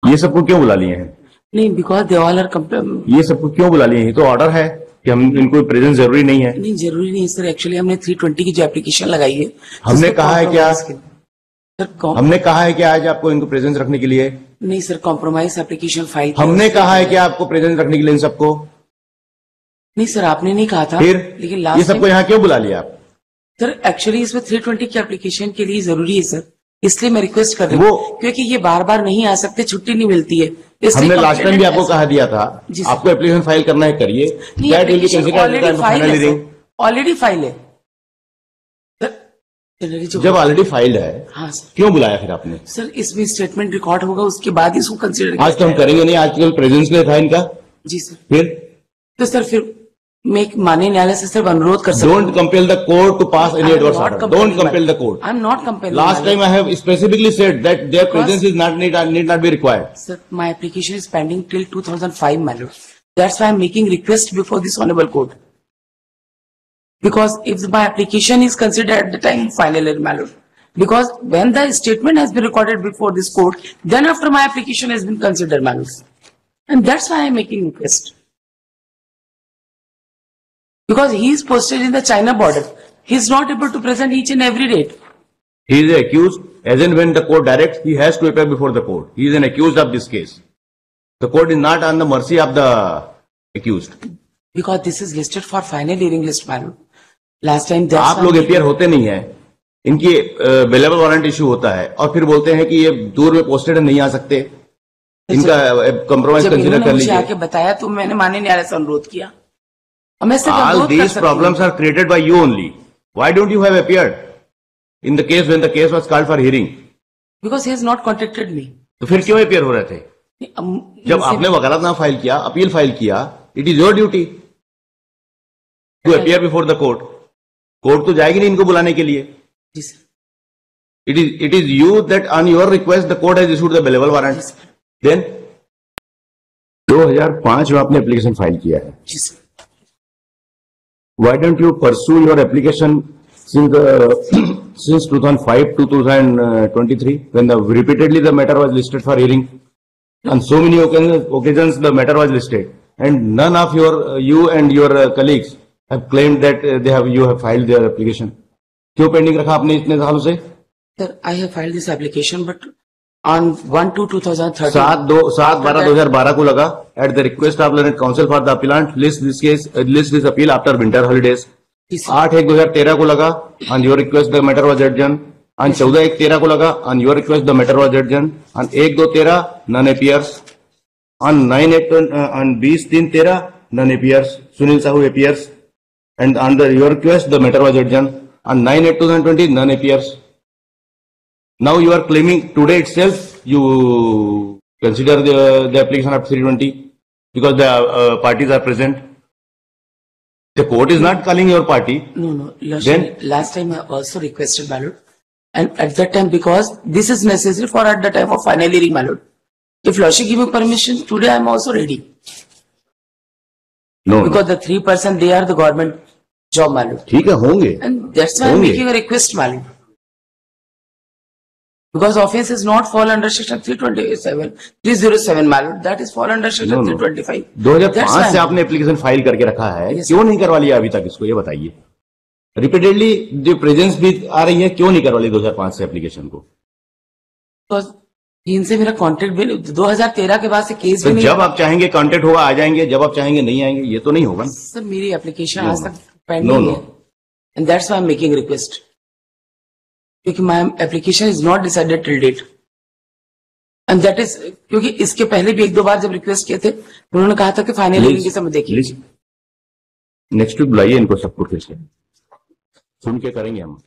ये सबको क्यों बुला लिए हैं? नहीं, बिकॉज दे ऑल आर ये सबको क्यों बुला लिए हैं? ये तो ऑर्डर है कि हम इनको प्रेजेंस जरूरी नहीं है। नहीं, जरूरी नहीं है सर। एक्चुअली हमने 320 की जो एप्लीकेशन लगाई है, हमने कहा है क्या सर, हमने कहा है कि आज आपको इनको प्रेजेंस रखने के लिए? नहीं सर, कॉम्प्रोमाइज एप्लीकेशन फाइल हमने कहा है कि आपको प्रेजेंस रखने के लिए इन सबको? नहीं सर, आपने नहीं कहा था। फिर लेकिन ये लास्ट सबको यहाँ क्यों बुला लिया आप? सर एक्चुअली इसमें 320 की एप्लीकेशन के लिए जरूरी है सर, इसलिए मैं रिक्वेस्ट कर रही हूँ, क्योंकि ये बार बार नहीं आ सकते, छुट्टी नहीं मिलती है। हमने लास्ट टाइम भी आपको कहा दिया था, आपको एप्लीकेशन फाइल करना है, करिए। ऑलरेडी फाइल है जब ऑलरेडी फाइल्ड है, हाँ सर, क्यों बुलाया फिर आपने? सर इसमें स्टेटमेंट रिकॉर्ड होगा, उसके बाद इसको कंसिडर। आज तो हम करेंगे नहीं, आज केवल प्रेजेंस में था इनका। जी सर। फिर तो सर फिर मैं एक माननीय न्यायालय से सिर्फ अनुरोध कर सकता हूं। Don't compel the court to pass any adverse order. Don't compel the court. I'm not compelling. Last time I have specifically said that their presence is need not be required. Sir, my application is pending till 2005, my lord. That's why I'm making request before this honorable court. Because if my application is considered at the time final, my lord. Because when the statement has been recorded before this court, then after my application has been considered, my lord. And that's why I'm making request. Because he is posted in the China border. He is not able to present each and every date. He is accused, as and when the court directs, he has to appear before the court. He is an accused of this case. The court is not on the mercy of the accused. Because this is listed for final hearing list, madam. Last time आप लोग appear होते नहीं है, इनकी available warrant issue होता है और फिर बोलते हैं कि ये दूर में पोस्टेड नहीं आ सकते, इनका कंप्रोमाइज कंसीडर कर लीजिए। आके बताया तो मैंने माननीय न्यायालय से अनुरोध किया। All these problems are created by you only. Why don't you have appeared in the case when the case was called for hearing? Because he has not contacted me. तो फिर क्यों appear हो रहे थे? जब आपने वकालतनामा फाइल किया, appeal file किया, it is your duty to appear before the court. Court तो जाएगी नहीं इनको बुलाने के लिए। जी sir. It is you that on your request the court has issued the available warrant. Then 2005 में आपने एप्लीकेशन फाइल किया है। जी sir. Why don't you pursue your application since 2005 to 2023 when repeatedly the matter was listed for hearing? On so many occasions the matter was listed and none of you and your colleagues have claimed that you have filed their application. क्यों pending रखा आपने इतने सालों से? Sir, I have filed this application but on 1/2/2013 7/12/2012 को लगा at the request of learned counsel for the appellant list this appeal after winter holidays. 8/1/2013 को लगा on your request the matter was adjourned. On 14/1/13 को लगा on your request the matter was adjourned. On 1/2/13 none appears. On 20/3/13 none appears. Sunil Sahu appears and under your request the matter was adjourned. On 9/8/2020 none appears. Now you are claiming today itself you consider the application of 320 because the parties are present. The court is not calling your party. No. Last time I also requested, my lord, and at that time because this is necessary for at the time of final hearing, my lord. If Lordship give me permission today, I am also ready. No, because the 3% they are the government job, my lord. ठीक है, होंगे. And that's why I am making a request, my lord. Because offense is not fall under section 307, my lord. That is fall under section 325. 2005 से आपने application file करके रखा है, क्यों नहीं करवा लिया अभी तक इसको, ये बताइए। रिपीटेडली जो प्रेजेंस भी आ रही है, क्यों नहीं करवा ली 2005 से एप्लीकेशन को? इनसे मेरा कांटेक्ट भी 2013 के बाद से केस भी नहीं। जब आप चाहेंगे कांटेक्ट होगा आ जाएंगे, जब आप चाहेंगे नहीं आएंगे, ये तो नहीं होगा। सर मेरी एप्लीकेशन आज तक पेंडिंग है and that's why I am making request, क्योंकि my application is not decided till date and that is क्योंकि इसके पहले भी 1-2 बार जब रिक्वेस्ट किए थे उन्होंने कहा था कि फाइनल हियरिंग के समय देखिए। नेक्स्ट वीक बुलाइए इनको सबको, फिर से सुन के करेंगे हम।